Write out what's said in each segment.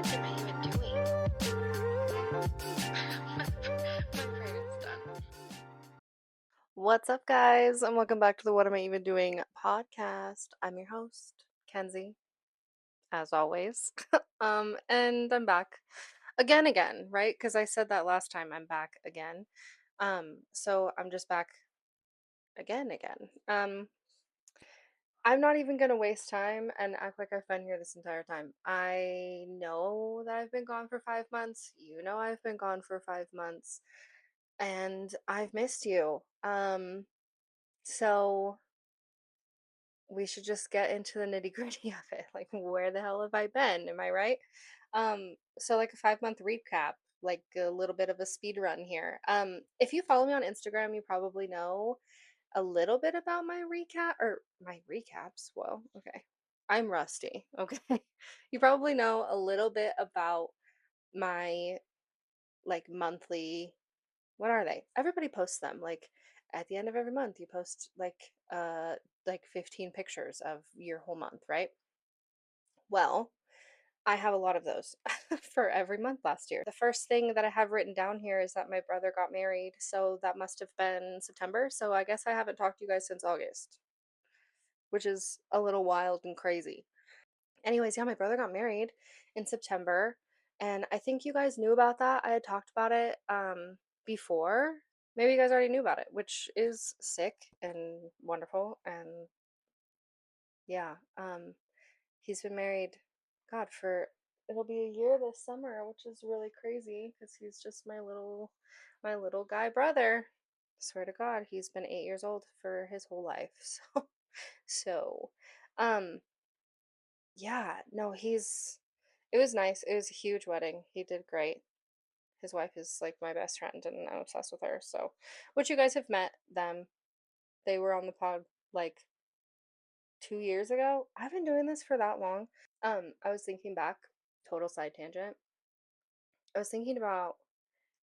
What am I even doing? My brain is done. What's up, guys, and welcome back to the What Am I Even Doing podcast. I'm your host, Kenzie, as always. And I'm back again, right? Because I said that last time. I'm back again. So I'm just back again. I'm not even gonna waste time and act like I've been here this entire time. I know that I've been gone for 5 months. You know I've been gone for 5 months. And I've missed you. So we should just get into the nitty-gritty of it. Like, where the hell have I been? Am I right? So like a 5 month recap, like a little bit of a speed run here. If you follow me on Instagram, you probably know a little bit about my recap or my recaps. Whoa, okay. I'm rusty. Okay. You probably know a little bit about my like monthly, what are they? Everybody posts them. Like at the end of every month, you post like 15 pictures of your whole month, right? Well, I have a lot of those for every month last year. The first thing that I have written down here is that my brother got married, so that must have been September. So I guess I haven't talked to you guys since August, which is a little wild and crazy. Anyways, yeah, my brother got married in September, and I think you guys knew about that. I had talked about it before. Maybe you guys already knew about it, which is sick and wonderful. And yeah, he's been married, God, for it'll be a year this summer, which is really crazy because he's just my little guy brother. Swear to God, he's been 8 years old for his whole life. So, um, yeah, no, it was nice. It was a huge wedding. He did great. His wife is like my best friend and I'm obsessed with her. So, which you guys have met them. They were on the pod like 2 years ago. I've been doing this for that long. I was thinking back, total side tangent. I was thinking about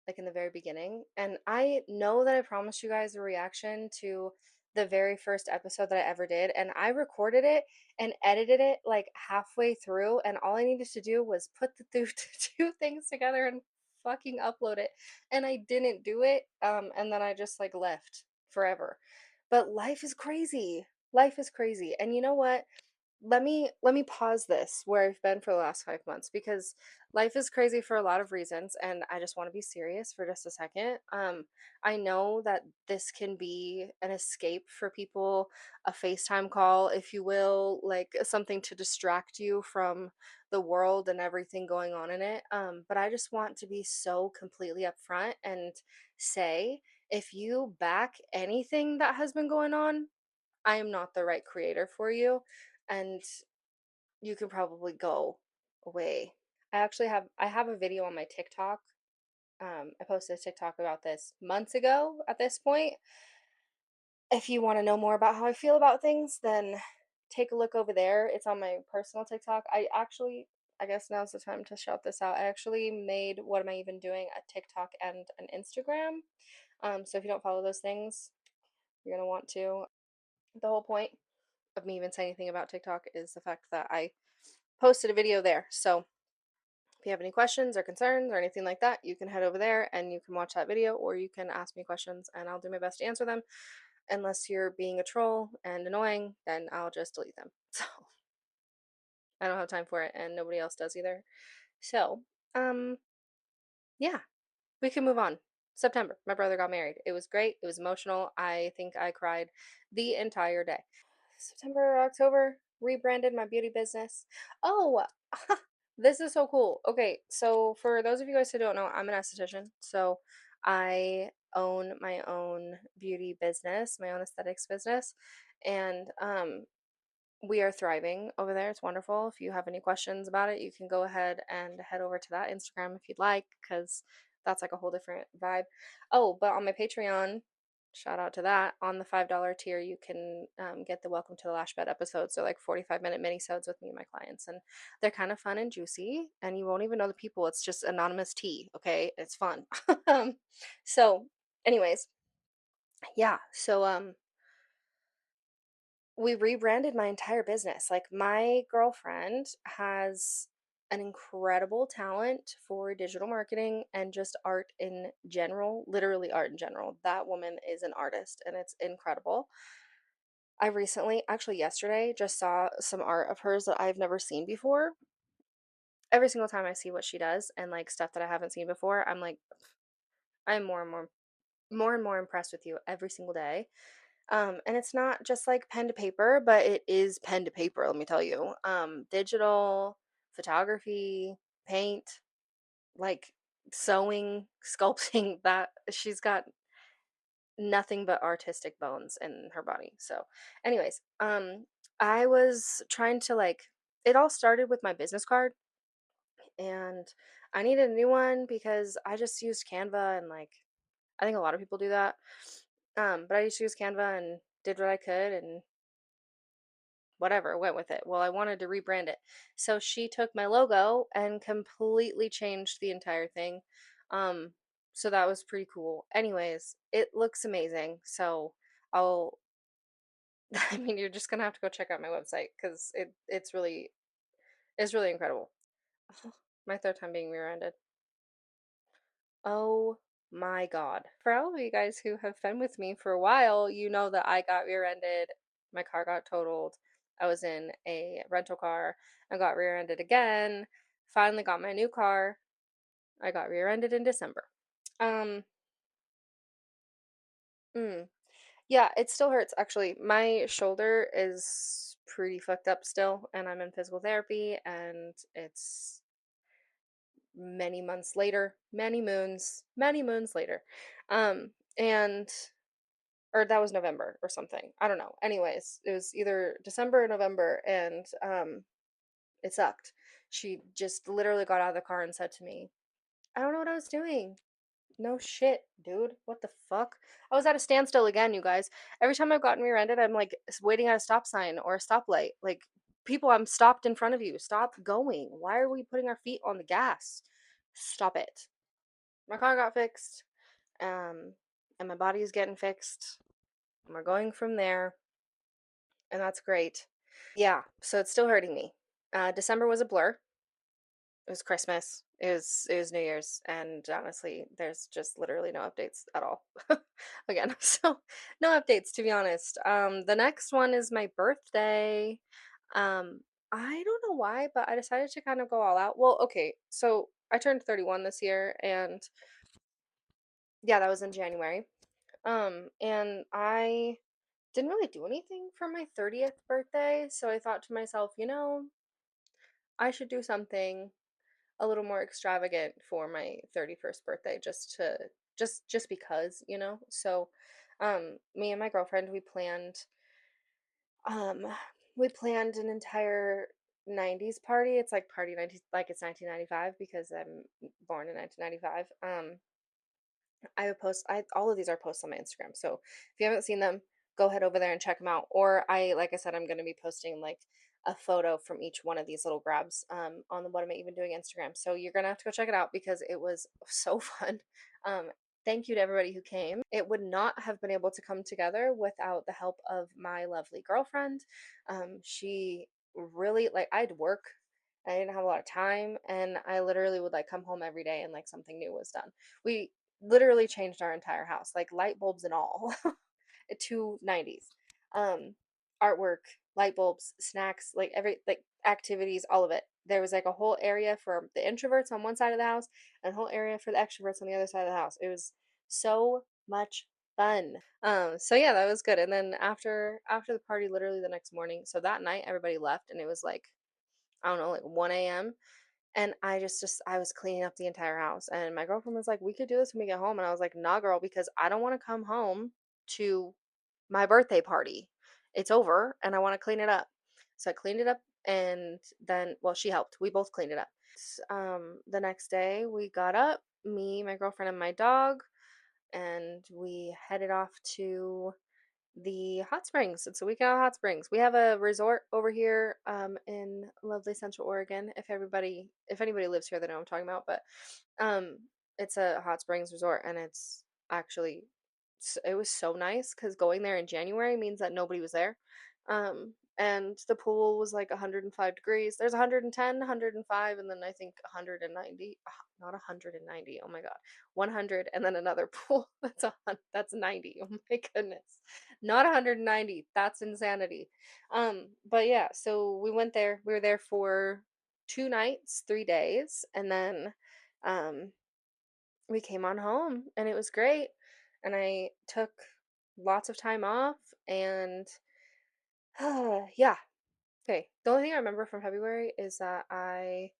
like in the very beginning, and I know that I promised you guys a reaction to the very first episode that I ever did, and I recorded it and edited it like halfway through, and all I needed to do was put the two things together and fucking upload it, and I didn't do it, and then I just like left forever. But life is crazy. Life is crazy, and you know what? Let me pause this where I've been for the last 5 months because life is crazy for a lot of reasons, and I just want to be serious for just a second. I know that this can be an escape for people, a FaceTime call, if you will, like something to distract you from the world and everything going on in it. But I just want to be so completely upfront and say if you back anything that has been going on, I am not the right creator for you, and you can probably go away. I have a video on my TikTok. I posted a TikTok about this months ago at this point. If you want to know more about how I feel about things, then take a look over there. It's on my personal TikTok. I guess now's the time to shout this out. I actually made What Am I Even Doing a TikTok and an Instagram. So if you don't follow those things, you're gonna want to. The whole point of me even saying anything about TikTok is the fact that I posted a video there. So if you have any questions or concerns or anything like that, you can head over there and you can watch that video, or you can ask me questions and I'll do my best to answer them. Unless you're being a troll and annoying, then I'll just delete them. So I don't have time for it and nobody else does either. So, um, yeah, we can move on. September, my brother got married. It was great. It was emotional. I think I cried the entire day. September, October, rebranded my beauty business. Oh, this is so cool. Okay, so for those of you guys who don't know, I'm an esthetician. So I own my own beauty business, my own aesthetics business, and we are thriving over there. It's wonderful. If you have any questions about it, you can go ahead and head over to that Instagram if you'd like, because that's like a whole different vibe. Oh, but on my Patreon, shout out to that. On the $5 tier, you can get the Welcome to the Lash Bed episodes. They're like 45-minute mini-sodes with me and my clients, and they're kind of fun and juicy, and you won't even know the people. It's just anonymous tea, okay? It's fun. So, anyways, yeah. So, we rebranded my entire business. Like my girlfriend has an incredible talent for digital marketing and just art in general, literally art in general. That woman is an artist and it's incredible. I recently, actually yesterday, just saw some art of hers that I've never seen before. Every single time I see what she does and like stuff that I haven't seen before, I'm like, I'm more and more impressed with you every single day. And it's not just like pen to paper, but it is pen to paper, let me tell you. Digital, photography, paint, like sewing, sculpting, that she's got nothing but artistic bones in her body. So, anyways, I was trying to like it all started with my business card and I needed a new one because I just used Canva and like I think a lot of people do that. But I used to use Canva and did what I could and whatever, went with it. Well, I wanted to rebrand it. So she took my logo and completely changed the entire thing. Um, so that was pretty cool. Anyways, it looks amazing. So I'll I mean you're just gonna have to go check out my website because it's really incredible. My third time being rear-ended. Oh my God. For all of you guys who have been with me for a while, you know that I got rear-ended. My car got totaled. I was in a rental car and got rear-ended again. Finally got my new car. I got rear-ended in December. Um, mm, yeah, it still hurts actually. My shoulder is pretty fucked up still, and I'm in physical therapy, and it's many months later, many moons later. And or that was November or something. I don't know. Anyways, it was either December or November, and it sucked. She just literally got out of the car and said to me, "I don't know what I was doing." No shit, dude. What the fuck? I was at a standstill again, you guys. Every time I've gotten rear-ended, I'm like waiting at a stop sign or a stoplight. Like, people, I'm stopped in front of you. Stop going. Why are we putting our feet on the gas? Stop it. My car got fixed, um, and my body is getting fixed. And we're going from there, and that's great. Yeah, so it's still hurting me. December was a blur. It was Christmas. It was New Year's, and honestly, there's just literally no updates at all. Again, so no updates to be honest. The next one is my birthday. Um, I don't know why, but I decided to kind of go all out. Well, okay, so I turned 31 this year, and yeah, that was in January. And I didn't really do anything for my 30th birthday, so I thought to myself, I should do something a little more extravagant for my 31st birthday just because, you know. So me and my girlfriend um we planned an entire 90s party. It's like party 90s like it's 1995 because I'm born in 1995. I would post I all of these are posts on my Instagram. So if you haven't seen them, go head over there and check them out. Or like I said, I'm going to be posting like a photo from each one of these little grabs on the What Am I Even Doing Instagram. So you're gonna have to go check it out because it was so fun. Um, thank you to everybody who came. It would not have been able to come together without the help of my lovely girlfriend. She really like I'd work. I didn't have a lot of time, and I literally would like come home every day and like something new was done. We literally changed our entire house, like light bulbs and all, to 90s. Um, artwork, light bulbs, snacks, like every like activities, all of it. There was like a whole area for the introverts on one side of the house and a whole area for the extroverts on the other side of the house. It was so much fun. So yeah, that was good. And then after the party, literally the next morning, so that night everybody left and it was like I don't know, like 1 a.m. And I just I was cleaning up the entire house, and my girlfriend was like, "We could do this when we get home." And I was like, "Nah, girl, because I don't want to come home to my birthday party. It's over, and I want to clean it up." So I cleaned it up, and then, well, she helped. We both cleaned it up. The next day, we got up, me, my girlfriend, and my dog, and we headed off to the hot springs. It's a weekend at hot springs. We have a resort over here in lovely Central Oregon. If anybody lives here, they know what I'm talking about. But um, it's a hot springs resort, and it's actually it was so nice because going there in January means that nobody was there. Um, and the pool was like 105 degrees. There's 110, 105, and then I think 190. Not 190. Oh my god, 100, and then another pool. That's 90. Oh my goodness, not 190. That's insanity. But yeah, so we went there. We were there for 2 nights, 3 days, and then um we came on home, and it was great. And I took lots of time off, and yeah. Okay. The only thing I remember from February is that I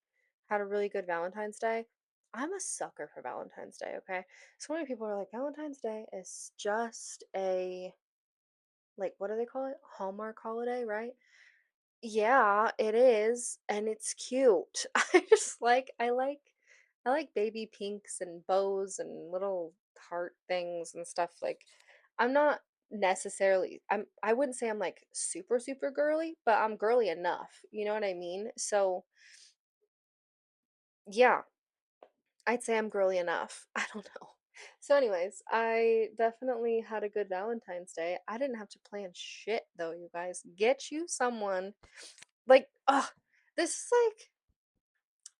had a really good Valentine's Day. I'm a sucker for Valentine's Day, okay? So many people are like, Valentine's Day is just a, like, what do they call it? Hallmark holiday, right? Yeah, it is, and it's cute. I like baby pinks and bows and little heart things and stuff. Like, I'm not necessarily, I wouldn't say I'm like super super girly, but I'm girly enough. You know what I mean? So, yeah, I'd say I'm girly enough. I don't know. So anyways, I definitely had a good Valentine's Day. I didn't have to plan shit though, you guys. Get you someone like, this is like,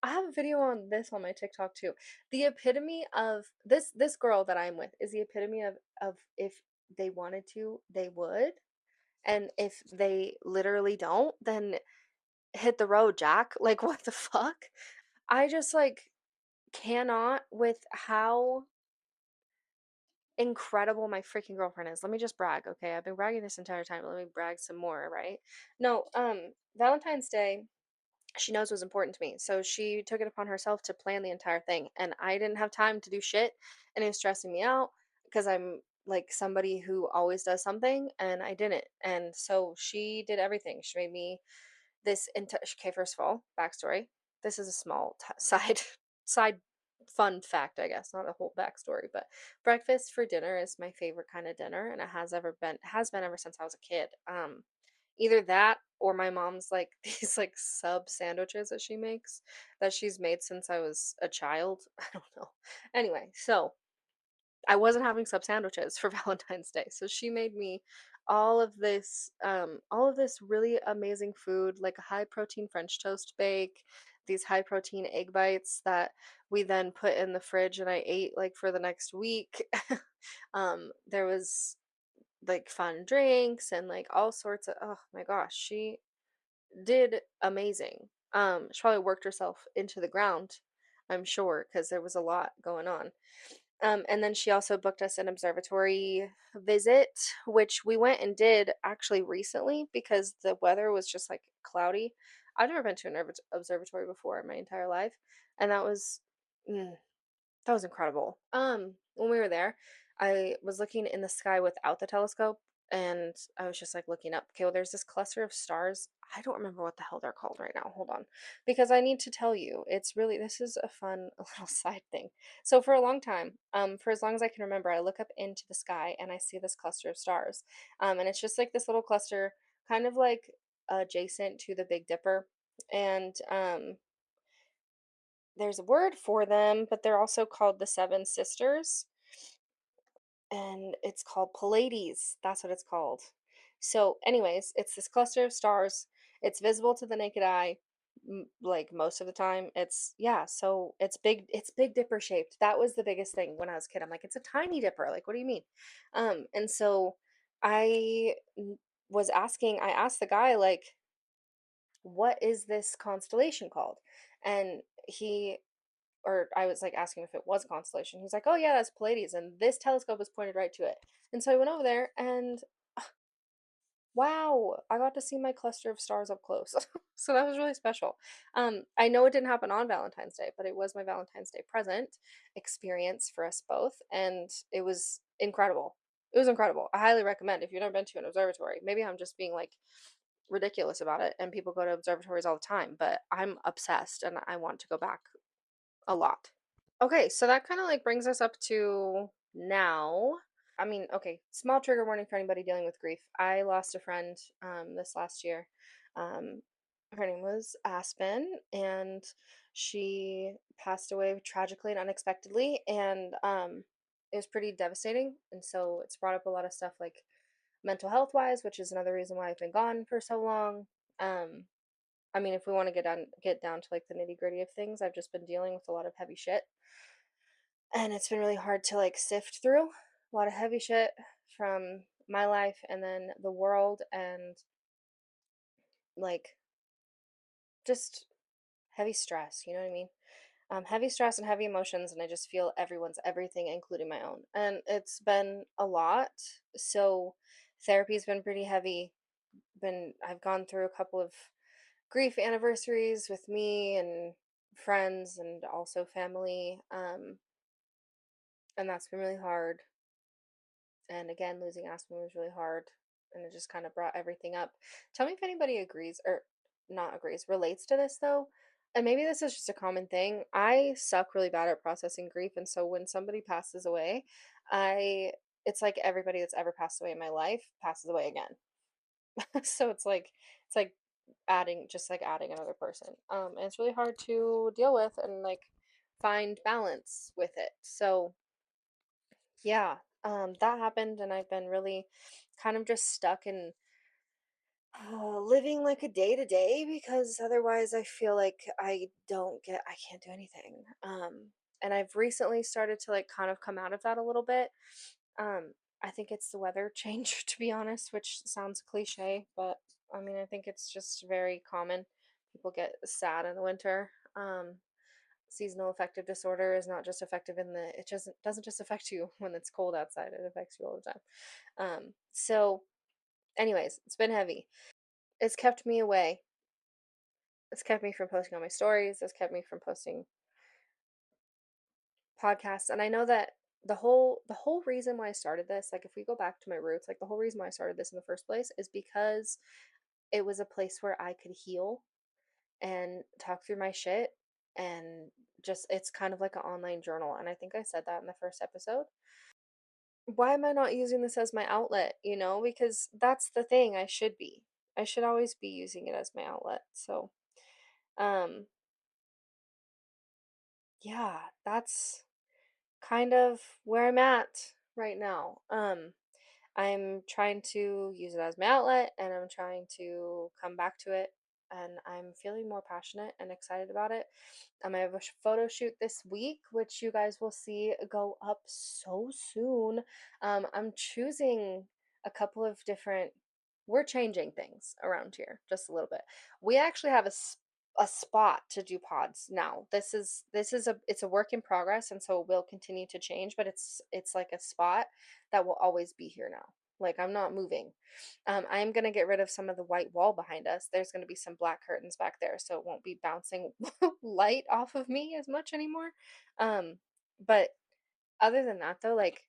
I have a video on this on my TikTok too. The epitome of this girl that I'm with is the epitome of if they wanted to, they would, and if they literally don't, then hit the road, Jack. Like, what the fuck? I just like cannot with how incredible my freaking girlfriend is. Let me just brag, okay? I've been bragging this entire time. Let me brag some more, right? No, Valentine's Day, she knows was important to me. So she took it upon herself to plan the entire thing. And I didn't have time to do shit. And it was stressing me out because I'm like somebody who always does something and I didn't. And so she did everything. She made me okay, first of all, backstory. This is a small side fun fact, I guess, not a whole backstory, but breakfast for dinner is my favorite kind of dinner, and it has been ever since I was a kid. Either that or my mom's like these like sub sandwiches that she makes that she's made since I was a child. I don't know. Anyway, so I wasn't having sub sandwiches for Valentine's Day. So she made me all of this really amazing food, like a high protein French toast bake, these high protein egg bites that we then put in the fridge and I ate like for the next week. There was like fun drinks and like all sorts of, oh my gosh, she did amazing. She probably worked herself into the ground, I'm sure, because there was a lot going on. And then she also booked us an observatory visit, which we went and did actually recently because the weather was just like cloudy. I've never been to an observatory before in my entire life, and mm, that was incredible. When we were there, I was looking in the sky without the telescope, and I was just like looking up. Okay, well, there's this cluster of stars. I don't remember what the hell they're called right now. Hold on, because I need to tell you. This is a fun little side thing. So for a long time, for as long as I can remember, I look up into the sky and I see this cluster of stars. And it's just like this little cluster, kind of like adjacent to the Big Dipper, and there's a word for them, but they're also called the Seven Sisters, and it's called Pleiades. That's what it's called. So, anyways, it's this cluster of stars. It's visible to the naked eye, like most of the time. Yeah, so it's big. It's Big Dipper shaped. That was the biggest thing when I was a kid. I'm like, it's a tiny dipper. Like, what do you mean? And so I was asking. I asked the guy like, what is this constellation called? And he or I was like asking if it was a constellation. He's like, "Oh yeah, that's Pleiades, and this telescope is pointed right to it." And so I went over there, and wow, I got to see my cluster of stars up close. So that was really special. I know it didn't happen on Valentine's Day, but it was my Valentine's Day present experience for us both, and it was incredible. It was incredible. I highly recommend if you've never been to an observatory. Maybe I'm just being like ridiculous about it, and people go to observatories all the time, but I'm obsessed and I want to go back a lot. Okay, so that kind of like brings us up to now. I mean, okay, small trigger warning for anybody dealing with grief. I lost a friend this last year. Um, her name was Aspen, and she passed away tragically and unexpectedly, and it was pretty devastating. And so it's brought up a lot of stuff like mental health wise, which is another reason why I've been gone for so long. Um, I mean, if we want to get down to like the nitty gritty of things, I've just been dealing with a lot of heavy shit, and it's been really hard to like sift through a lot of heavy shit from my life and then the world, and like just heavy stress. You know what I mean? Heavy stress and heavy emotions, and I just feel everyone's everything, including my own. And it's been a lot. So therapy's been pretty heavy. I've gone through a couple of grief anniversaries with me and friends and also family. And that's been really hard. And again, losing Aspen was really hard. And it just kind of brought everything up. Tell me if anybody agrees or not agrees, relates to this though. And maybe this is just a common thing. I suck really bad at processing grief. And so when somebody passes away, I, it's like everybody that's ever passed away in my life passes away again. So it's like adding another person. And it's really hard to deal with and like find balance with it. So yeah, that happened, and I've been really kind of just stuck in living like a day to day, because otherwise I feel like I can't do anything. And I've recently started to like kind of come out of that a little bit. I think it's the weather change, to be honest, which sounds cliche, but I mean, I think it's just very common. People get sad in the winter. Seasonal affective disorder is not just affective in the it doesn't just affect you when it's cold outside, it affects you all the time. So anyways, it's been heavy. It's kept me away. It's kept me from posting on my stories. It's kept me from posting podcasts. And I know that the whole reason why I started this, like if we go back to my roots, like the whole reason why I started this in the first place is because it was a place where I could heal and talk through my shit, and just it's kind of like an online journal. And I think I said that in the first episode. Why am I not using this as my outlet, because that's the thing. I should always be using it as my outlet. So um yeah, that's kind of where I'm at right now. I'm trying to use it as my outlet, and I'm trying to come back to it, and I'm feeling more passionate and excited about it. I have a photo shoot this week, which you guys will see go up so soon. I'm choosing a couple of different. We're changing things around here just a little bit. We actually have a spot to do pods now. It's a work in progress, and so it will continue to change, but it's like a spot that will always be here now. Like I'm not moving. I am gonna get rid of some of the white wall behind us. There's gonna be some black curtains back there, so it won't be bouncing light off of me as much anymore. But other than that, though, like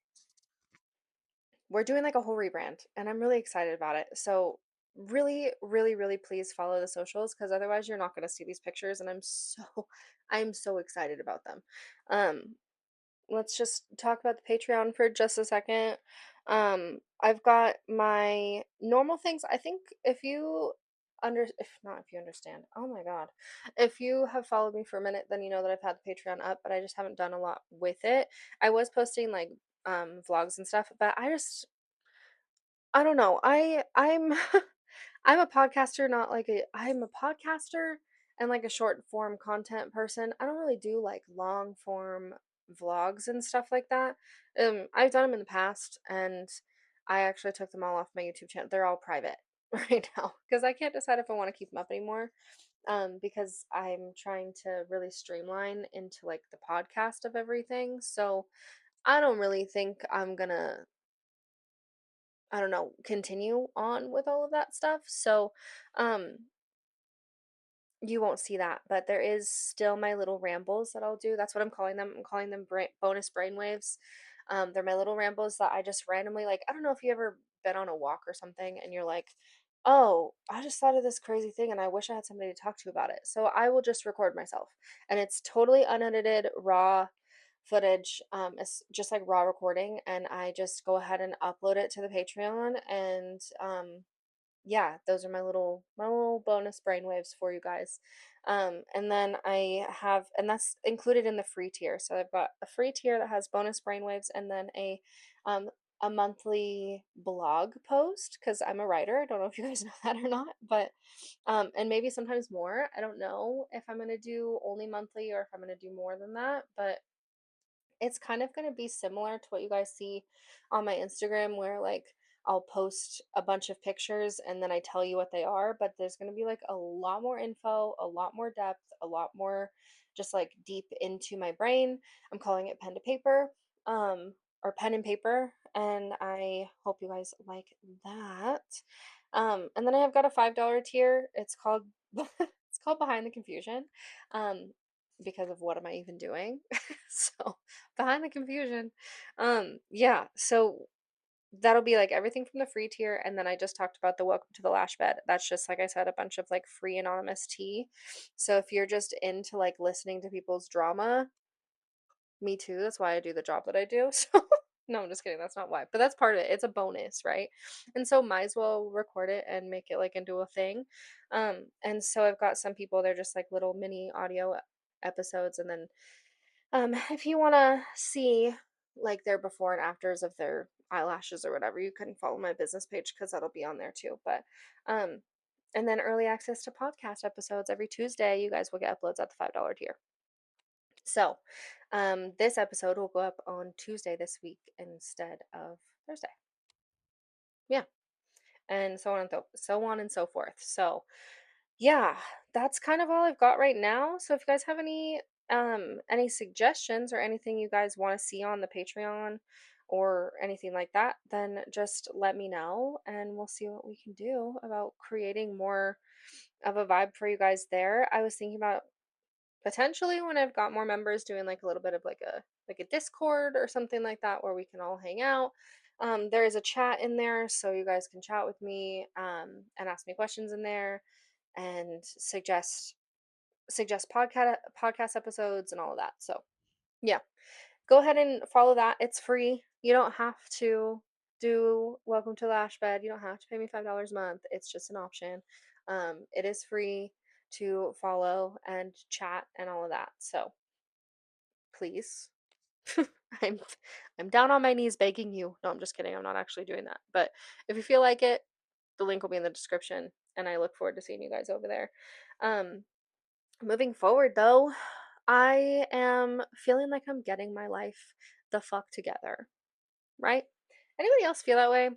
we're doing like a whole rebrand, and I'm really excited about it. So really, really, really please follow the socials, because otherwise you're not gonna see these pictures, and I'm so excited about them. Um, let's just talk about the Patreon for just a second. I've got my normal things. I think if not, if you understand, oh my God, if you have followed me for a minute, then you know that I've had the Patreon up, but I just haven't done a lot with it. I was posting like vlogs and stuff, but I don't know. I'm I'm a podcaster, not like I'm a podcaster and like a short form content person. I don't really do like long form vlogs and stuff like that. I've done them in the past, and I actually took them all off my YouTube channel. They're all private right now because I can't decide if I want to keep them up anymore. Because I'm trying to really streamline into like the podcast of everything. So I don't really think I'm gonna, I don't know, continue on with all of that stuff. So, um, you won't see that, but there is still my little rambles that I'll do. That's what I'm calling them. I'm calling them bonus brainwaves. They're my little rambles that I just randomly like. I don't know if you ever been on a walk or something and you're like, oh, I just thought of this crazy thing and I wish I had somebody to talk to about it. So I will just record myself, and it's totally unedited, raw footage. It's just like raw recording, and I just go ahead and upload it to the Patreon, and yeah, those are my little bonus brainwaves for you guys. And then and that's included in the free tier. So I've got a free tier that has bonus brainwaves, and then a a monthly blog post because I'm a writer. I don't know if you guys know that or not, but and maybe sometimes more. I don't know if I'm gonna do only monthly or if I'm gonna do more than that, but it's kind of going to be similar to what you guys see on my Instagram, where like I'll post a bunch of pictures and then I tell you what they are, but there's going to be like a lot more info, a lot more depth, a lot more just like deep into my brain. I'm calling it pen to paper, or pen and paper, and I hope you guys like that. And then I have got a $5 tier. It's called it's called Behind the Confusion. Um, because of what am I even doing? So behind the confusion. Yeah, so that'll be like everything from the free tier, and then I just talked about the welcome to the lash bed. That's just like I said, a bunch of like free anonymous tea. So if you're just into like listening to people's drama, me too. That's why I do the job that I do. So no, I'm just kidding. That's not why. But that's part of it. It's a bonus, right? And so might as well record it and make it like into a thing. And so I've got some people, they're just like little mini audio episodes, and then if you want to see like their before and afters of their eyelashes or whatever, you can follow my business page because that'll be on there too. But um, and then early access to podcast episodes every Tuesday. You guys will get uploads at the $5 tier. So, this episode will go up on Tuesday this week instead of Thursday. Yeah, and so on and so forth. So, yeah, that's kind of all I've got right now. So if you guys have any suggestions or anything you guys want to see on the Patreon or anything like that, then just let me know and we'll see what we can do about creating more of a vibe for you guys there. I was thinking about potentially when I've got more members doing like a little bit of like a Discord or something like that where we can all hang out. There is a chat in there so you guys can chat with me and ask me questions in there and suggest podcast episodes and all of that. So yeah, go ahead and follow that. It's free. You don't have to do Welcome to Lash Bed. You don't have to pay me $5 a month. It's just an option. It is free to follow and chat and all of that. So please, I'm I'm down on my knees begging you. No, I'm just kidding. I'm not actually doing that. But if you feel like it, the link will be in the description, and I look forward to seeing you guys over there. Um, Moving forward, though, I am feeling like I'm getting my life the fuck together, right? Anybody else feel that way?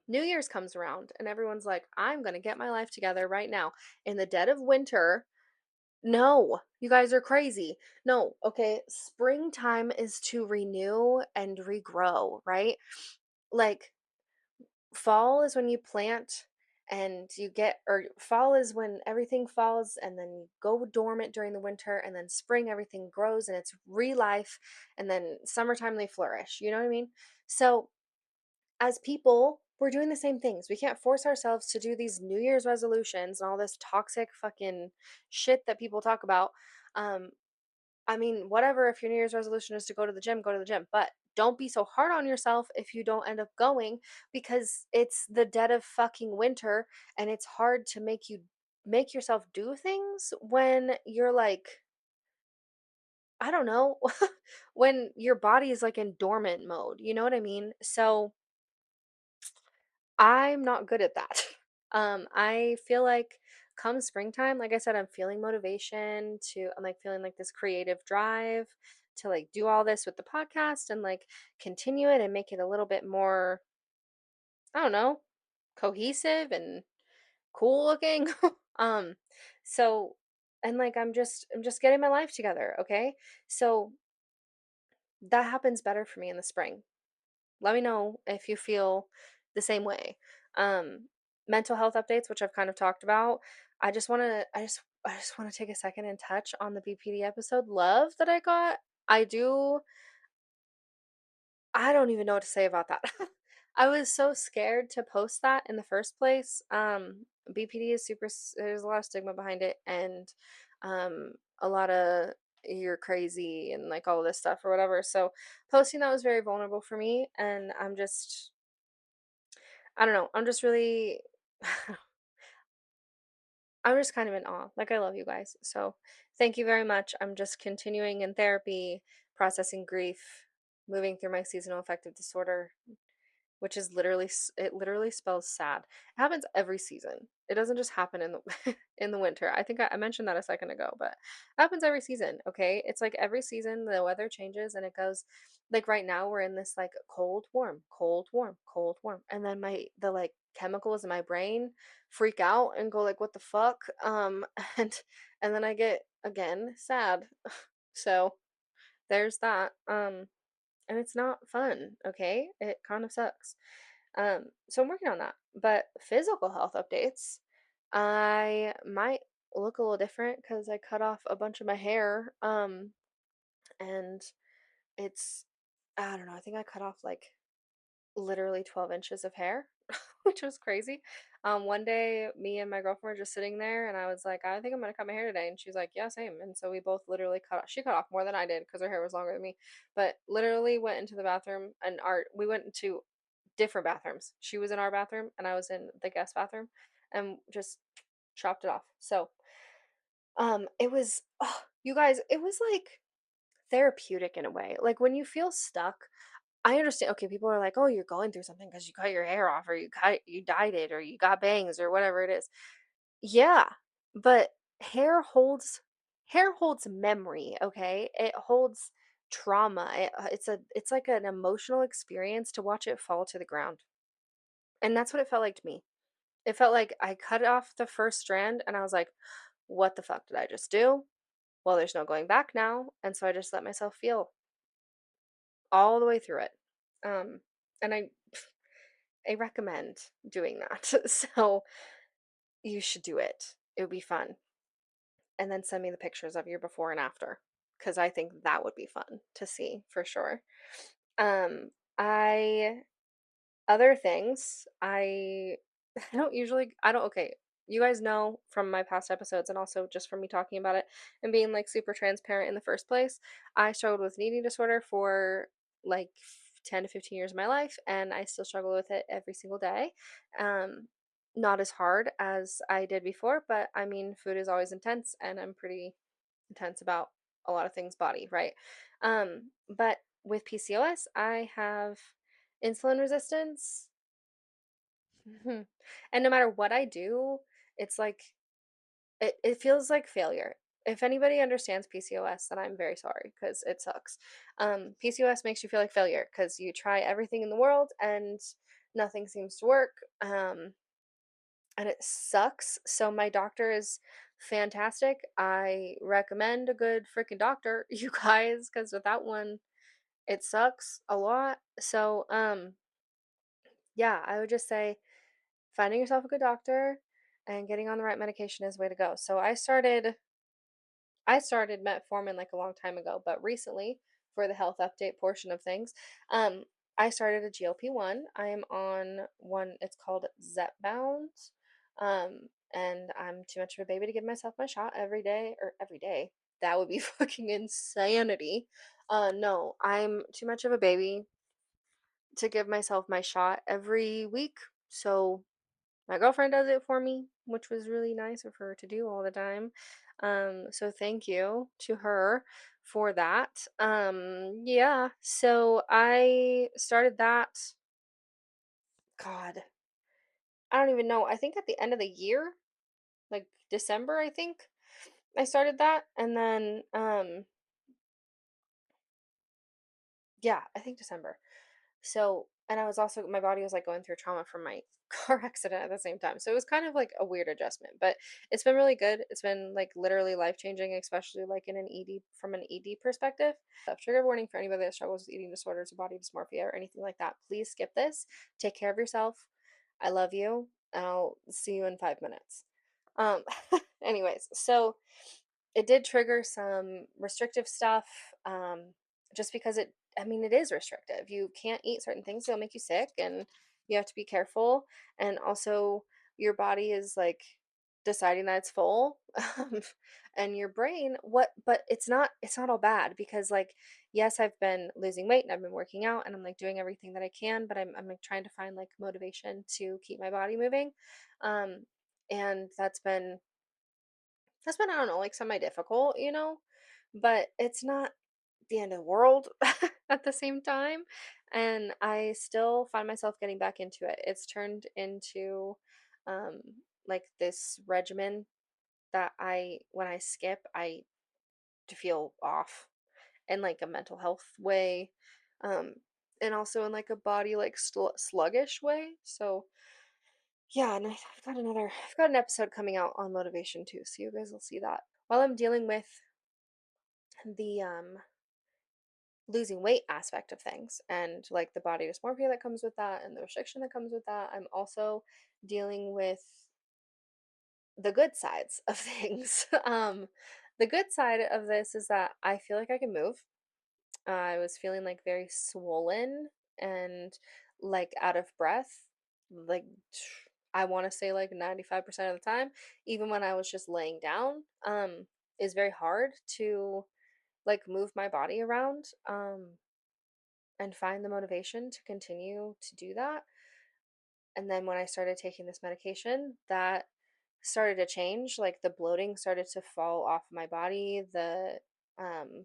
New Year's comes around and everyone's like, I'm gonna get my life together right now in the dead of winter. No, you guys are crazy. No, okay, springtime is to renew and regrow, right? Like, fall is when you plant and you get, or fall is when everything falls and then you go dormant during the winter, and then spring everything grows and it's re-life, and then summertime they flourish. You know what I mean? So as people, we're doing the same things. We can't force ourselves to do these New Year's resolutions and all this toxic fucking shit that people talk about. Um, I mean, whatever, if your New Year's resolution is to go to the gym, go to the gym. But don't be so hard on yourself if you don't end up going, because it's the dead of fucking winter and it's hard to make yourself do things when you're like, I don't know, when your body is like in dormant mode. You know what I mean? So I'm not good at that. I feel like come springtime, like I said, I'm like feeling like this creative drive to like do all this with the podcast and like continue it and make it a little bit more, I don't know, cohesive and cool looking. um, so and like I'm just getting my life together, okay? So that happens better for me in the spring. Let me know if you feel the same way. Um, Mental health updates, which I've kind of talked about. I just want to take a second and touch on the BPD episode love that I got. I do I don't even know what to say about that. I was so scared to post that in the first place. BPD is there's a lot of stigma behind it, and a lot of you're crazy and like all this stuff or whatever. So posting that was very vulnerable for me, and I don't know, I'm just really I'm just kind of in awe. Like, I love you guys. So thank you very much. I'm just continuing in therapy, processing grief, moving through my seasonal affective disorder. which is literally it literally spells sad. It happens every season. It doesn't just happen in the in the winter. I think I mentioned that a second ago, but it happens every season, okay? It's like every season the weather changes and it goes like right now we're in this like cold, warm, cold, warm, cold, warm. And then the like chemicals in my brain freak out and go like what the fuck? And and then I get again sad. So there's that. And it's not fun, okay? It kind of sucks. So I'm working on that. But physical health updates, I might look a little different because I cut off a bunch of my hair. And it's, I don't know, I think I cut off like literally 12 inches of hair, which was crazy. One day, me and my girlfriend were just sitting there, and I was like, I think I'm gonna cut my hair today. And she's like, yeah, same. And so we both literally cut off, she cut off more than I did because her hair was longer than me, but literally went into the bathroom and we went into different bathrooms. She was in our bathroom, and I was in the guest bathroom, and just chopped it off. So, it was, oh, you guys, it was like therapeutic in a way. Like when you feel stuck, I understand. Okay, people are like, "Oh, you're going through something because you cut your hair off, or you dyed it, or you got bangs, or whatever it is." Yeah, but hair holds memory. Okay, it holds trauma. It's like an emotional experience to watch it fall to the ground, and that's what it felt like to me. It felt like I cut off the first strand, and I was like, "What the fuck did I just do?" Well, there's no going back now, and so I just let myself feel all the way through it. Um, and I recommend doing that. So you should do it. It would be fun. And then send me the pictures of your before and after because I think that would be fun to see for sure. Um, I other things I don't usually I don't okay. You guys know from my past episodes and also just from me talking about it and being like super transparent in the first place, I struggled with an eating disorder for like 10 to 15 years of my life and I still struggle with it every single day. Um Not as hard as I did before, but I mean food is always intense and I'm pretty intense about a lot of things body, right? But with PCOS, I have insulin resistance. Mhm. And no matter what I do, it's like it feels like failure. If anybody understands PCOS, then I'm very sorry because it sucks. PCOS makes you feel like failure because you try everything in the world and nothing seems to work. And it sucks. So my doctor is fantastic. I recommend a good freaking doctor, you guys, because without one, it sucks a lot. So yeah, I would just say finding yourself a good doctor and getting on the right medication is the way to go. So I started metformin like a long time ago, but recently for the health update portion of things, I started a GLP-1. I am on one, it's called Zepbound. And I'm too much of a baby to give myself my shot every day or every day. That would be fucking insanity. No, I'm too much of a baby to give myself my shot every week. So my girlfriend does it for me, which was really nice of her to do all the time. So thank you to her for that. Yeah, so I started that, God, I don't even know. I think at the end of the year, like December, I think I started that. And then yeah, I think December. So, and I was also, my body was like going through trauma from my car accident at the same time. So it was kind of like a weird adjustment, but it's been really good. It's been like literally life changing, especially like in an ED, from an ED perspective. Trigger warning for anybody that struggles with eating disorders or body dysmorphia or anything like that. Please skip this. Take care of yourself. I love you. And I'll see you in 5 minutes. Um, anyways, so it did trigger some restrictive stuff. Just because I mean, it is restrictive. You can't eat certain things, they'll make you sick, and you have to be careful. And also, your body is like deciding that it's full. um, and your brain, but it's not all bad because, like, yes, I've been losing weight and I've been working out and I'm like doing everything that I can, but I'm like trying to find like motivation to keep my body moving. Um, and that's been, I don't know, like semi difficult, but it's not. the end of the world at the same time. And I still find myself getting back into it. It's turned into um, like this regimen that when I skip, I feel off in like a mental health way, um, and also in like a body like sluggish way. So yeah, and I've got an episode coming out on motivation too, so you guys will see that. While I'm dealing with the losing weight aspect of things and like the body dysmorphia that comes with that and the restriction that comes with that, I'm also dealing with the good sides of things. The good side of this is that I feel like I can move. I was feeling like very swollen and like out of breath. Like I want to say like 95% of the time, even when I was just laying down, is very hard to like move my body around and find the motivation to continue to do that. And then when I started taking this medication, that started to change. Like the bloating started to fall off my body. The um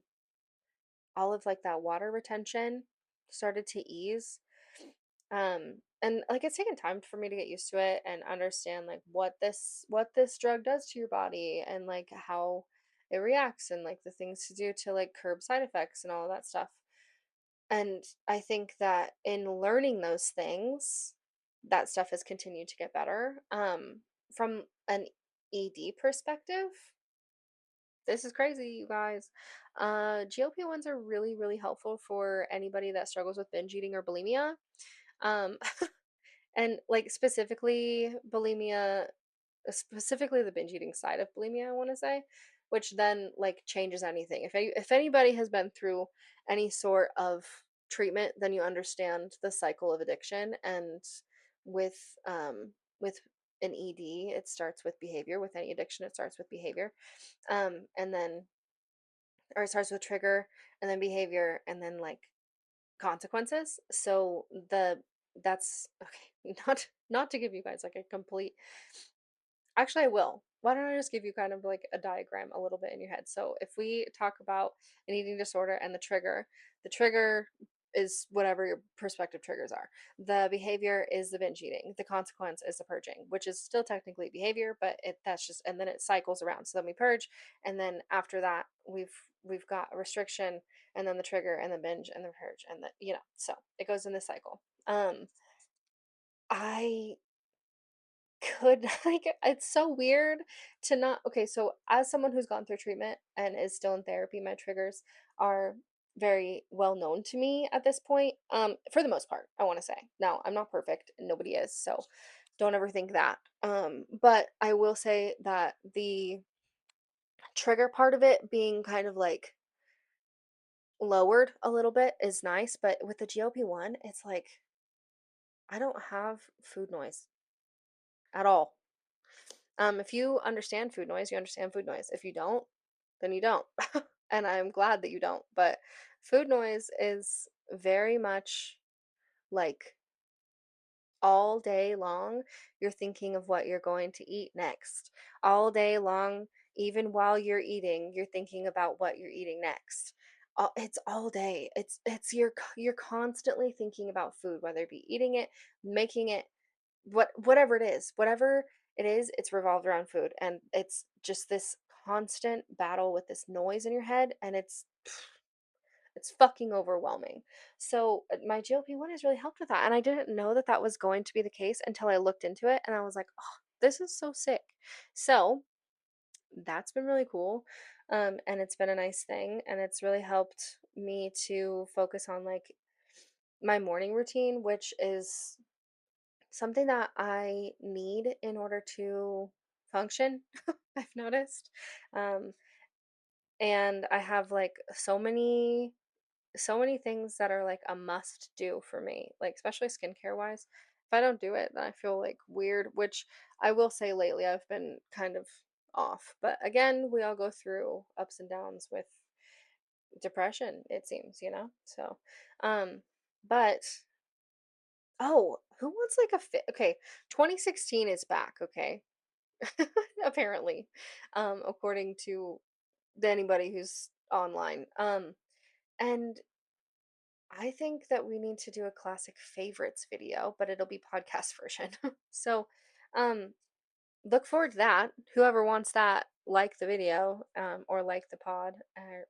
all of like that water retention started to ease. And like it's taken time for me to get used to it and understand like what this drug does to your body and like how it reacts and like the things to do to like curb side effects and all of that stuff. And I think that in learning those things, that stuff has continued to get better. From an ED perspective, this is crazy, you guys. GLP-1s are really, really helpful for anybody that struggles with binge eating or bulimia. Um, and like specifically the binge eating side of bulimia, I want to say, which then like changes anything. If anybody has been through any sort of treatment, then you understand the cycle of addiction. And with with an ED, it starts with behavior. With any addiction, it starts with behavior. And then or it starts with trigger and then behavior and then like consequences. So that's okay. Not to give you guys like a complete. Actually, I will. Why don't I just give you kind of like a diagram a little bit in your head? So if we talk about an eating disorder and the trigger is whatever your prospective triggers are. The behavior is the binge eating. The consequence is the purging, which is still technically behavior, but that's just and then it cycles around. So then we purge, and then after that we've got a restriction, and then the trigger, and the binge, and the purge, and so it goes in this cycle. I could like it's so weird to not okay, so as someone who's gone through treatment and is still in therapy, my triggers are very well known to me at this point. For the most part, I want to say. Now, I'm not perfect, and nobody is, so don't ever think that. But I will say that the trigger part of it being kind of like lowered a little bit is nice, but with the GLP-1, it's like I don't have food noise at all. If you understand food noise, you understand food noise. If you don't, then you don't. And I'm glad that you don't. But food noise is very much like all day long, you're thinking of what you're going to eat next. All day long, even while you're eating, you're thinking about what you're eating next. It's all day. You're constantly thinking about food, whether it be eating it, making it, whatever it is, it's revolved around food, and it's just this constant battle with this noise in your head, and it's fucking overwhelming. So my GLP-1 has really helped with that, and I didn't know that that was going to be the case until I looked into it, and I was like, oh, this is so sick. So that's been really cool. And it's been a nice thing, and it's really helped me to focus on like my morning routine, which is something that I need in order to function, I've noticed. Um, and I have like so many things that are like a must do for me, like especially skincare wise. If I don't do it, then I feel like weird, which I will say lately I've been kind of off. But again, we all go through ups and downs with depression, it seems. So, but oh, who wants like a fit? Okay, 2016 is back, okay? Apparently, according to anybody who's online. And I think that we need to do a classic favorites video, but it'll be podcast version. So, um, look forward to that. Whoever wants that, like the video, or like the pod,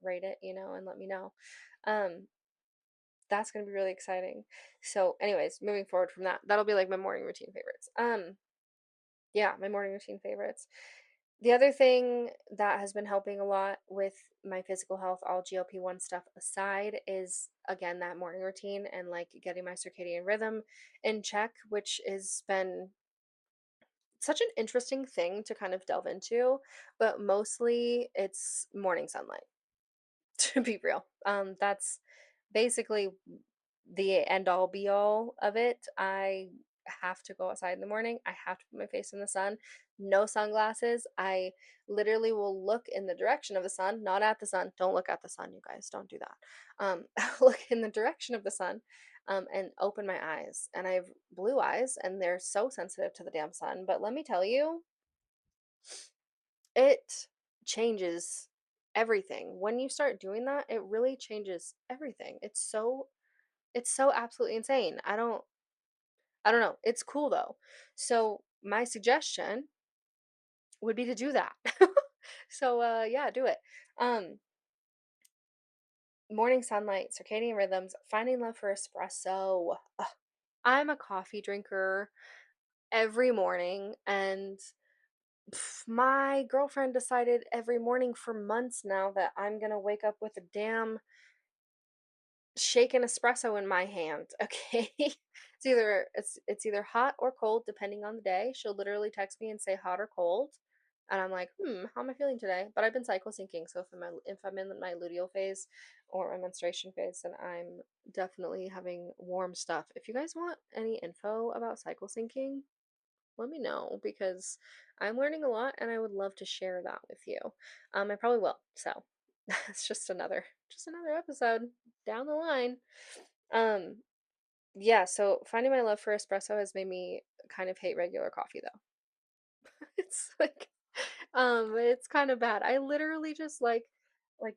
rate it, and let me know. Um, that's gonna be really exciting. So, anyways, moving forward from that, that'll be like my morning routine favorites. Yeah, my morning routine favorites. The other thing that has been helping a lot with my physical health, all GLP-1 stuff aside, is again that morning routine and like getting my circadian rhythm in check, which has been such an interesting thing to kind of delve into, but mostly it's morning sunlight. To be real. That's basically the end all be all of it. I have to go outside in the morning. I have to put my face in the sun. No sunglasses. I literally will look in the direction of the sun, not at the sun. Don't look at the sun, you guys. Don't do that. Look in the direction of the sun, and open my eyes. And I have blue eyes, and they're so sensitive to the damn sun. But let me tell you, it changes everything. When you start doing that, it really changes everything. It's so absolutely insane. I don't know. It's cool though. So my suggestion would be to do that. So yeah, do it. Um Morning sunlight, circadian rhythms, finding love for espresso. Ugh, I'm a coffee drinker every morning, and my girlfriend decided every morning for months now that I'm gonna wake up with a damn shaken espresso in my hand. Okay. It's either hot or cold depending on the day. She'll literally text me and say hot or cold. And I'm like, how am I feeling today? But I've been cycle syncing, so if I'm in my luteal phase or my menstruation phase, then I'm definitely having warm stuff. If you guys want any info about cycle syncing, let me know because I'm learning a lot and I would love to share that with you. I probably will. So it's just another episode down the line. Um, yeah, so finding my love for espresso has made me kind of hate regular coffee though. It's like it's kind of bad. I literally just like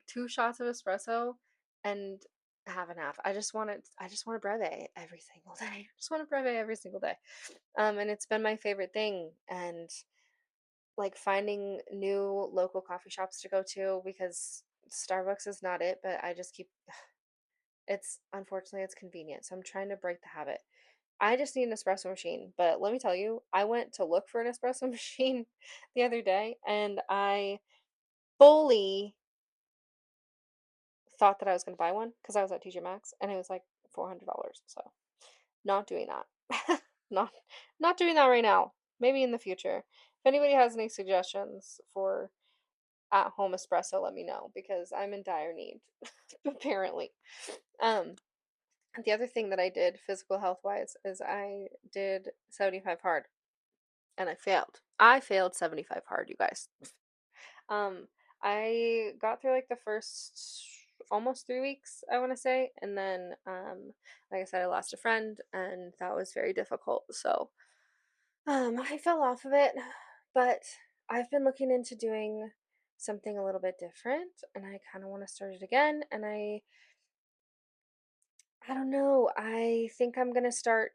two shots of espresso and half and half. I just want a breve every single day. I just want a breve every single day. And it's been my favorite thing, and like finding new local coffee shops to go to because Starbucks is not it, but I just keep it's unfortunately it's convenient. So I'm trying to break the habit. I just need an espresso machine, but let me tell you, I went to look for an espresso machine the other day and I fully thought that I was going to buy one because I was at TJ Maxx and it was like $400. So, not doing that. not not doing that right now. Maybe in the future. If anybody has any suggestions for at home espresso, let me know because I'm in dire need, apparently. Um, the other thing that I did physical health wise is I did 75 hard and I failed. I failed 75 hard, you guys. Um, I got through like the first almost 3 weeks, I want to say, and then like I said, I lost a friend, and that was very difficult. So I fell off of it, but I've been looking into doing something a little bit different, and I kind of want to start it again. And I don't know. I think I'm gonna start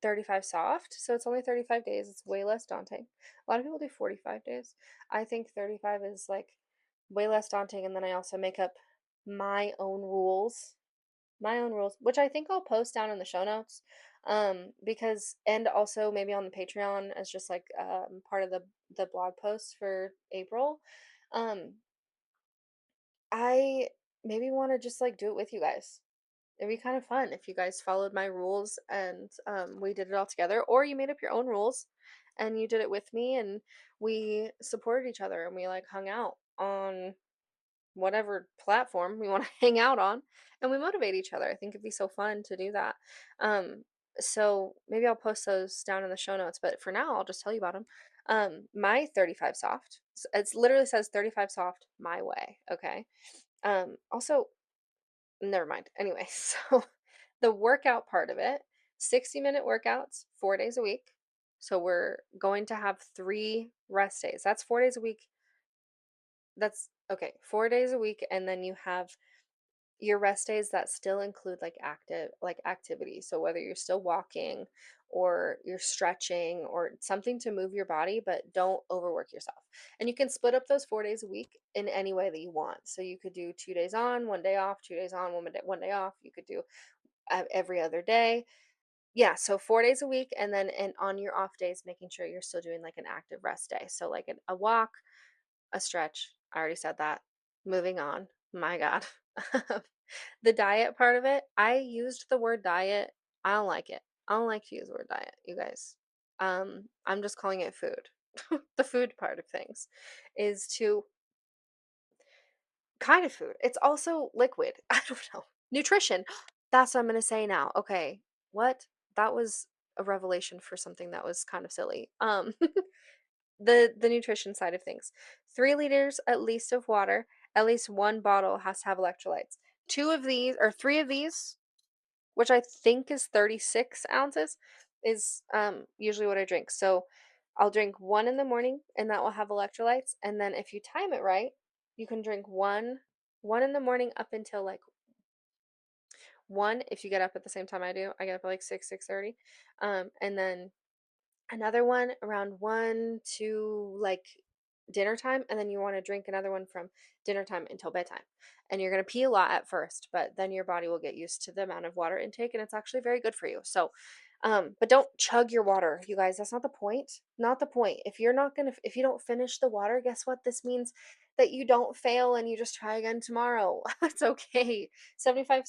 35 soft. So it's only 35 days. It's way less daunting. A lot of people do 45 days. I think 35 is like way less daunting. And then I also make up my own rules, which I think I'll post down in the show notes. Because, and also maybe on the Patreon as just like part of the blog post for April. Um, I maybe want to just like do it with you guys. It'd be kind of fun if you guys followed my rules and we did it all together, or you made up your own rules and you did it with me and we supported each other and we like hung out on whatever platform we want to hang out on and we motivate each other. I think it'd be so fun to do that. Um, so maybe I'll post those down in the show notes, but for now, I'll just tell you about them. My 35 soft, it's literally says 35 soft my way. Okay. Also, never mind. Anyway, so the workout part of it, 60-minute workouts, 4 days a week. So we're going to have 3 rest days. That's 4 days a week. That's okay, 4 days a week. And then you have your rest days that still include like activity. So whether you're still walking or you're stretching or something to move your body, but don't overwork yourself. And you can split up those 4 days a week in any way that you want. So you could do 2 days on, 1 day off, 2 days on, 1 day off. You could do every other day. Yeah, so 4 days a week, and then and on your off days, making sure you're still doing like an active rest day. So like a walk, a stretch. I already said that. Moving on. My God. The diet part of it, I used the word diet. I don't like it. I don't like to use the word diet, you guys. I'm just calling it food. The food part of things is to kind of food. It's also liquid. I don't know. Nutrition. That's what I'm gonna say now. Okay. What? That was a revelation for something that was kind of silly. The nutrition side of things. 3 liters at least of water. At least one bottle has to have electrolytes. Two of these or three of these, which I think is 36 ounces, is usually what I drink. So I'll drink one in the morning and that will have electrolytes. And then if you time it right, you can drink one in the morning up until like one if you get up at the same time I do. I get up at like 6:30. And then another one around 1 to like dinner time, and then you want to drink another one from dinner time until bedtime. And you're going to pee a lot at first, but then your body will get used to the amount of water intake and it's actually very good for you. So but don't chug your water, you guys. That's not the point. Not the point. If you don't finish the water, guess what? This means that you don't fail and you just try again tomorrow. It's okay. 75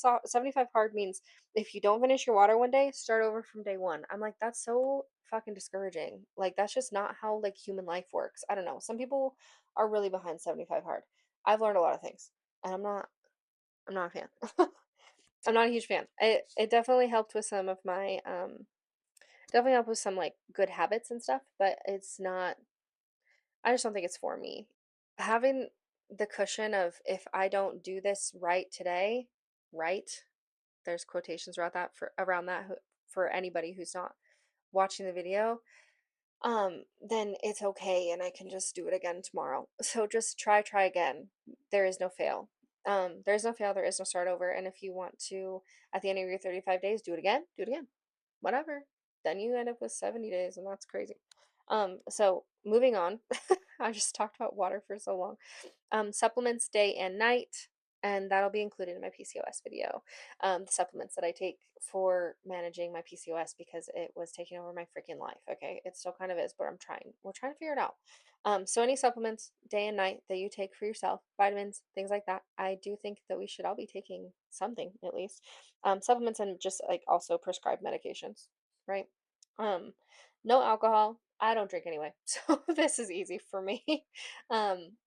hard means if you don't finish your water one day, start over from day one. I'm like, that's so fucking discouraging. Like, that's just not how like human life works. I don't know. Some people are really behind 75 hard. I've learned a lot of things, and I'm not a fan. I'm not a huge fan. It definitely helped with some of my definitely helped with some like good habits and stuff, but it's not I just don't think it's for me. Having the cushion of if I don't do this right today, right? There's quotations around that for anybody who's not watching the video, then it's okay and I can just do it again tomorrow. So just try again. There is no fail. There is no fail, there is no start over. And if you want to, at the end of your 35 days, do it again. Whatever. Then you end up with 70 days, and that's crazy. So moving on. I just talked about water for so long. Supplements day and night, and that'll be included in my PCOS video. The supplements that I take for managing my PCOS because it was taking over my freaking life. Okay, it still kind of is, but we're trying to figure it out. So any supplements day and night that you take for yourself, vitamins, things like that, I do think that we should all be taking something at least. Supplements and just like also prescribed medications, right? Um, no alcohol. I don't drink anyway, so this is easy for me. Um,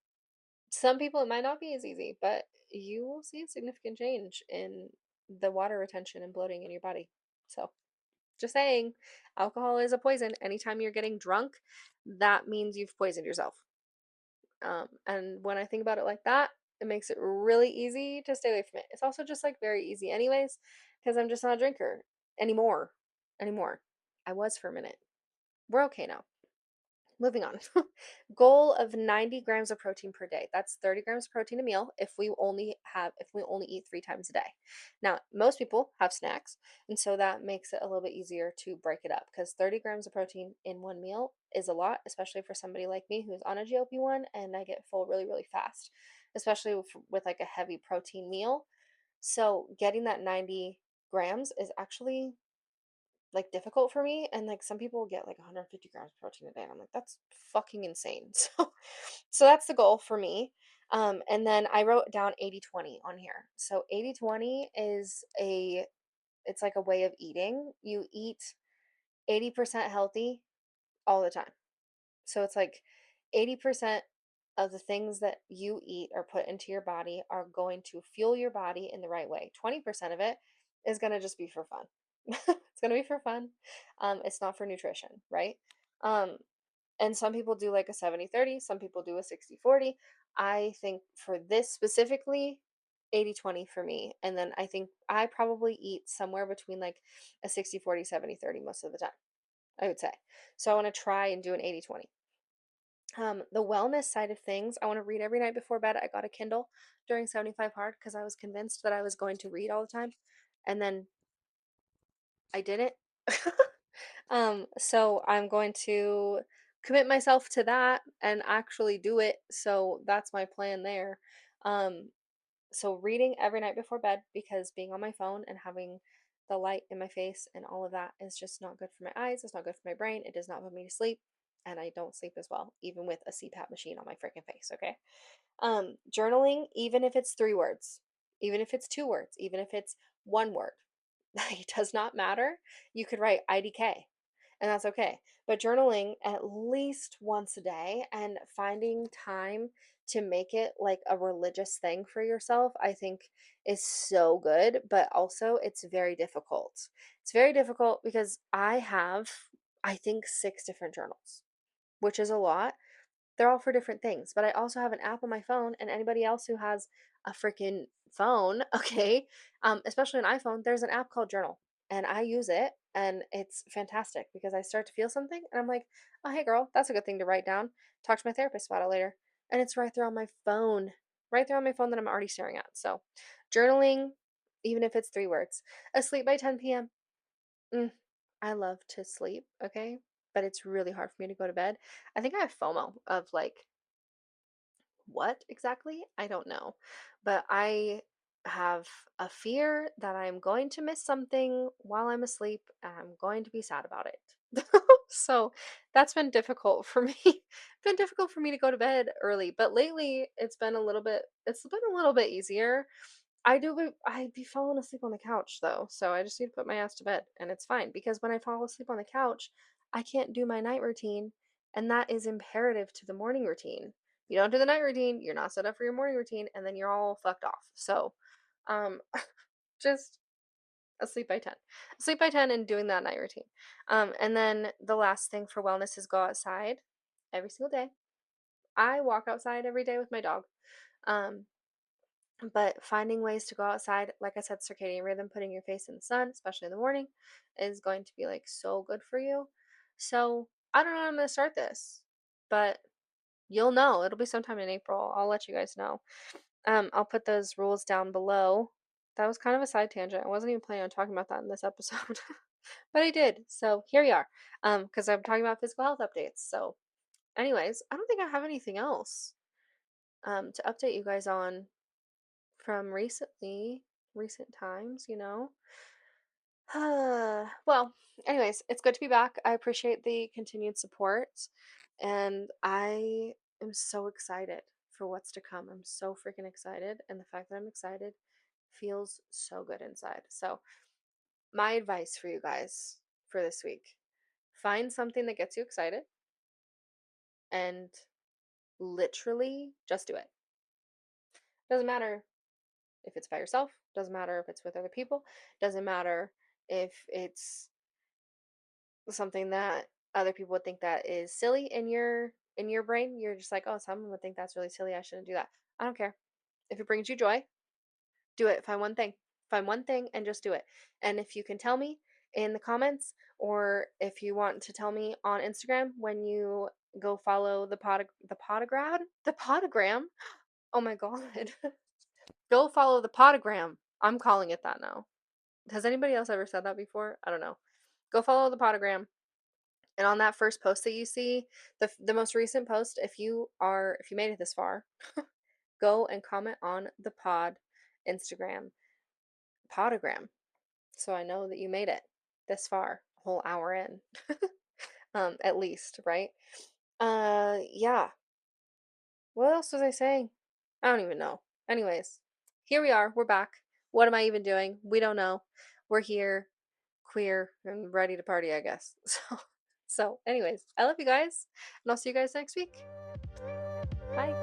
some people it might not be as easy, but you will see a significant change in the water retention and bloating in your body. So, just saying, alcohol is a poison. Anytime you're getting drunk, that means you've poisoned yourself. And when I think about it like that, it makes it really easy to stay away from it. It's also just like very easy, anyways, because I'm just not a drinker anymore. Anymore. I was for a minute. We're okay now. Moving on. Goal of 90 grams of protein per day. That's 30 grams of protein a meal if we only eat 3 times a day. Now, most people have snacks, and so that makes it a little bit easier to break it up because 30 grams of protein in one meal is a lot, especially for somebody like me who's on a GLP-1 and I get full really, really fast, especially with like a heavy protein meal. So getting that 90 grams is actually like difficult for me, and like some people get like 150 grams of protein a day and I'm like that's fucking insane. So that's the goal for me. And then I wrote down 80/20 on here. So 80/20 is a it's like a way of eating. You eat 80% healthy all the time. So it's like 80% of the things that you eat or put into your body are going to fuel your body in the right way. 20% of it is going to just be for fun. It's going to be for fun. It's not for nutrition, right? Um, and some people do like a 70/30, some people do a 60/40. I think for this specifically, 80/20 for me. And then I think I probably eat somewhere between like a 60/40, 70/30 most of the time, I would say. So I want to try and do an 80/20. The wellness side of things, I want to read every night before bed. I got a Kindle during 75 Hard because I was convinced that I was going to read all the time, and then I didn't. So I'm going to commit myself to that and actually do it. So that's my plan there. Um, so reading every night before bed because being on my phone and having the light in my face and all of that is just not good for my eyes. It's not good for my brain. It does not put me to sleep. And I don't sleep as well, even with a CPAP machine on my freaking face, okay? Journaling, even if it's 3 words, even if it's 2 words, even if it's 1 word, it does not matter. You could write IDK, and that's okay. But journaling at least once a day and finding time to make it like a religious thing for yourself, I think is so good. But also, it's very difficult. It's very difficult because I have, I think, 6 different journals, which is a lot. They're all for different things, but I also have an app on my phone, and anybody else who has a freaking phone, okay, especially an iPhone, there's an app called Journal, and I use it, and it's fantastic because I start to feel something, and I'm like, oh, hey, girl, that's a good thing to write down. Talk to my therapist about it later. And it's right there on my phone, right there on my phone that I'm already staring at. So, journaling, even if it's 3 words, asleep by 10 p.m. Mm, I love to sleep, okay? But it's really hard for me to go to bed. I think I have FOMO of like, what exactly? I don't know. But I have a fear that I'm going to miss something while I'm asleep and I'm going to be sad about it. So that's been difficult for me. Been difficult for me to go to bed early, but lately it's been a little bit easier. I'd be falling asleep on the couch though, so I just need to put my ass to bed and it's fine because when I fall asleep on the couch, I can't do my night routine, and that is imperative to the morning routine. You don't do the night routine, you're not set up for your morning routine, and then you're all fucked off. So, um, just asleep by 10. Asleep by 10 and doing that night routine. And then the last thing for wellness is go outside every single day. I walk outside every day with my dog. Um, but finding ways to go outside, like I said, circadian rhythm, putting your face in the sun, especially in the morning, is going to be like so good for you. So I don't know when I'm going to start this, but you'll know. It'll be sometime in April. I'll let you guys know. I'll put those rules down below. That was kind of a side tangent. I wasn't even planning on talking about that in this episode, but I did. So here we are. Because I'm talking about physical health updates. So, anyways, I don't think I have anything else to update you guys on from recent times, you know. Well, anyways, it's good to be back. I appreciate the continued support, and I am so excited for what's to come. I'm so freaking excited, and the fact that I'm excited feels so good inside. So, my advice for you guys for this week, find something that gets you excited and literally just do it. Doesn't matter if it's by yourself, doesn't matter if it's with other people, doesn't matter if it's something that other people would think that is silly in your brain. You're just like, oh, someone would think that's really silly, I shouldn't do that. I don't care. If it brings you joy, do it. Find one thing and just do it. And if you can tell me in the comments, or if you want to tell me on Instagram when you go follow the podogram. Oh my god. Go follow the podogram. I'm calling it that now. Has anybody else ever said that before? I don't know. Go follow the podogram. And on that first post that you see, the most recent post, if you made it this far, go and comment on the pod Instagram podogram, so I know that you made it this far, a whole hour in, at least, right? Yeah. What else was I saying? I don't even know. Anyways, here we are. We're back. What am I even doing? We don't know. We're here, queer, and ready to party, I guess. Anyways, I love you guys, and I'll see you guys next week. Bye.